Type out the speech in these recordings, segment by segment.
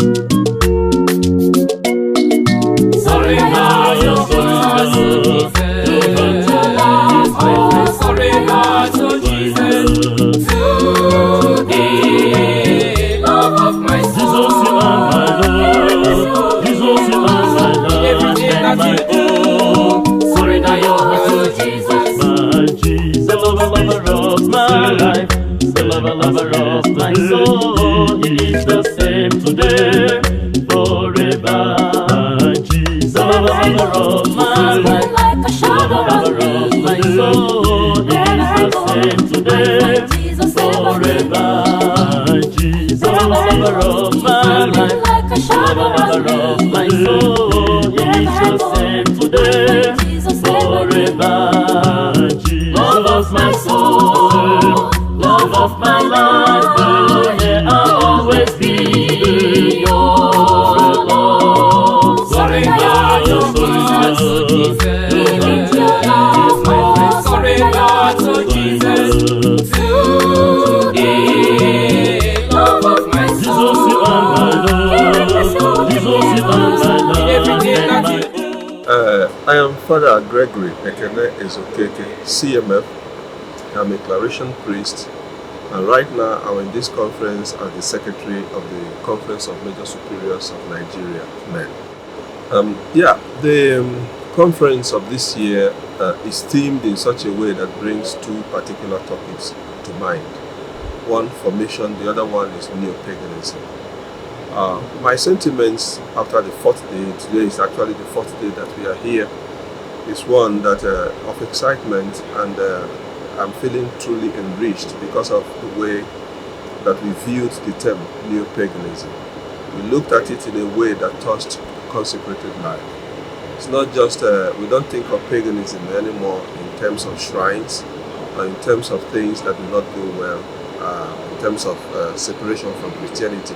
Lover of my soul, He is the same today, forever. Jesus, lover of my life, lover of my soul, He is the same today, forever. Jesus, lover of my life, lover of my soul, He is the same today, forever. Jesus, love of my soul, love of my life, oh yeah, I'll always be your love. Surrender your heart to Jesus. Give your love, my friend. Surrender to Jesus. Today, love of my soul. Jesus, you are my love. Jesus, you are my love. Everything that you do. I am Fr.Gregory Ezeokeke, CMF. I'm a Claration priest, and right now I'm in this conference as the secretary of the Conference of Major Superiors of Nigeria, MEN. The conference of this year is themed in such a way that brings two particular topics to mind. One, formation, the other one is Neo-Paganism. My sentiments after the fourth day, today is actually the fourth day that we are here, is one that of excitement, and I'm feeling truly enriched because of the way that we viewed the term Neo-Paganism. We looked at it in a way that touched consecrated life. It's not just, we don't think of paganism anymore in terms of shrines or in terms of things that do not go well, in terms of separation from Christianity,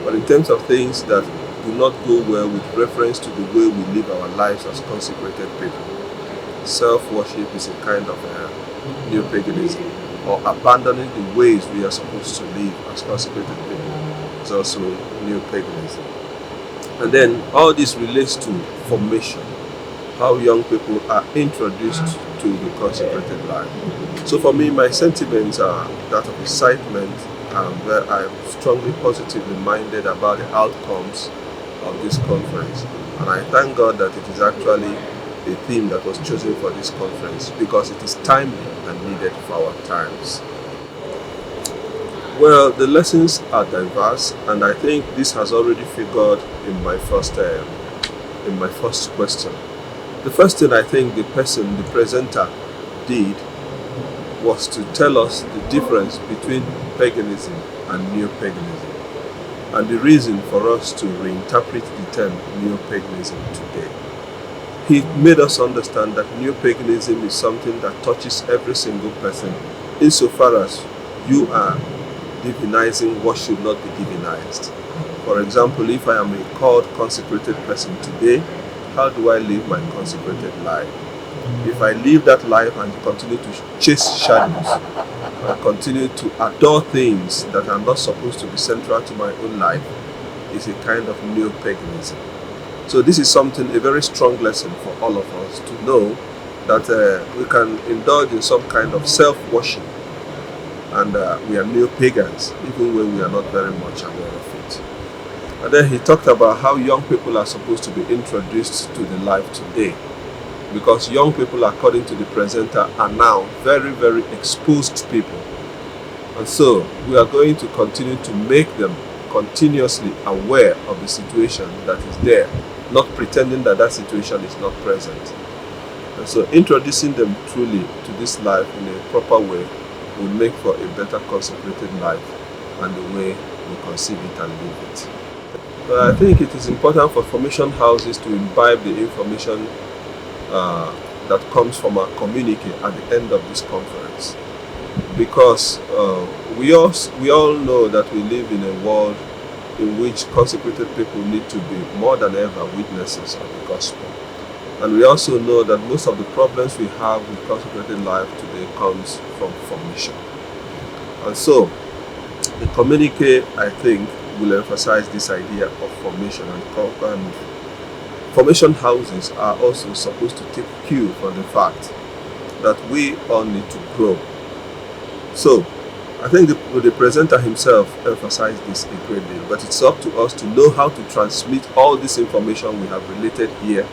but in terms of things that do not go well with reference to the way we live our lives as consecrated people. Self-worship is a kind of Neo-Paganism, or abandoning the ways we are supposed to live as consecrated people. It's also Neo-Paganism. And then all this relates to formation, how young people are introduced to the consecrated life. So for me, my sentiments are that of excitement, where I'm strongly positively minded about the outcomes of this conference. And I thank God that it is actually a theme that was chosen for this conference, because it is timely and needed for our times. Well, the lessons are diverse, and I think this has already figured in my first question. The first thing I think the presenter did was to tell us the difference between paganism and Neo-Paganism, and the reason for us to reinterpret the term Neo-Paganism today. He made us understand that Neo-Paganism is something that touches every single person, insofar as you are divinizing what should not be divinized. For example, if I am a called consecrated person today, how do I live my consecrated life? If I live that life and continue to chase shadows, and continue to adore things that are not supposed to be central to my own life, it's a kind of Neo-Paganism. So this is something, a very strong lesson for all of us to know, that we can indulge in some kind of self-worship, and we are neo-pagans, even when we are not very much aware of it. And then he talked about how young people are supposed to be introduced to the life today, because young people, according to the presenter, are now very, very exposed people. And so we are going to continue to make them continuously aware of the situation that is there, not pretending that that situation is not present. And so introducing them truly to this life in a proper way will make for a better consecrated life and the way we conceive it and live it. But I think it is important for formation houses to imbibe the information that comes from our communique at the end of this conference, because we all know that we live in a world in which consecrated people need to be more than ever witnesses of the gospel. And we also know that most of the problems we have with consecrated life today comes from formation. And so the communique, I think, will emphasize this idea of formation, and formation houses are also supposed to take cue from the fact that we all need to grow. So I think the presenter himself emphasized this a great deal, but it's up to us to know how to transmit all this information we have related here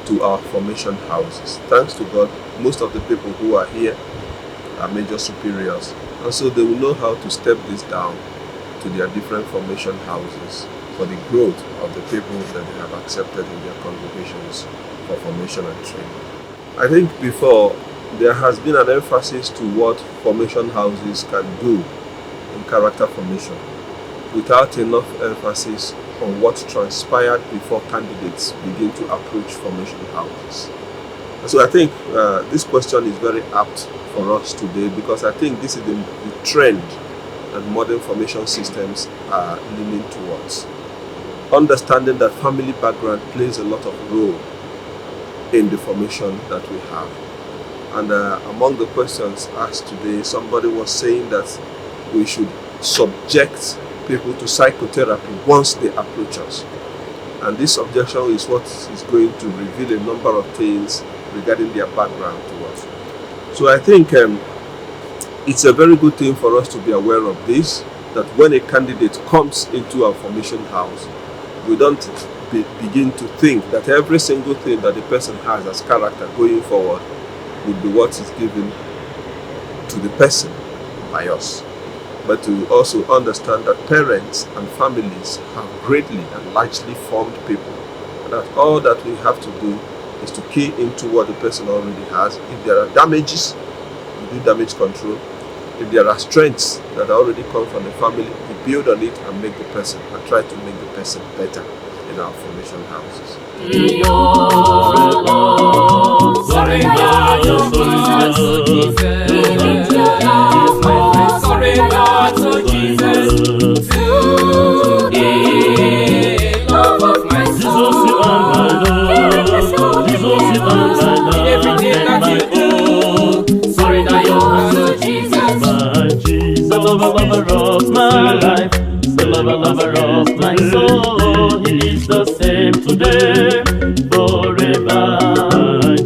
to our formation houses. Thanks to God, most of the people who are here are major superiors, and so they will know how to step this down to their different formation houses for the growth of the people that they have accepted in their congregations for formation and training. I think before, there has been an emphasis to what formation houses can do in character formation, without enough emphasis on what transpired before candidates begin to approach formation houses. And so I think this question is very apt for us today, because I think this is the trend that modern formation systems are leaning towards. Understanding that family background plays a lot of role in the formation that we have. And among the questions asked today, somebody was saying that we should subject people to psychotherapy once they approach us. And this objection is what is going to reveal a number of things regarding their background to us. So I think it's a very good thing for us to be aware of this, that when a candidate comes into our formation house, we don't begin to think that every single thing that the person has as character going forward would be what is given to the person by us. But to also understand that parents and families have greatly and largely formed people, and that all that we have to do is to key into what the person already has. If there are damages, we do damage control. If there are strengths that already come from the family, we build on it and make the person, and try to make the person better in our formation houses. Lover of my life, the lover of my soul. He is the same today, forever.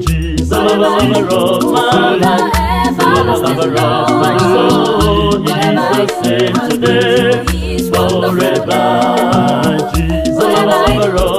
Jesus, the lover of my life, the lover of my soul. He is the same today, forever. Jesus, the lover of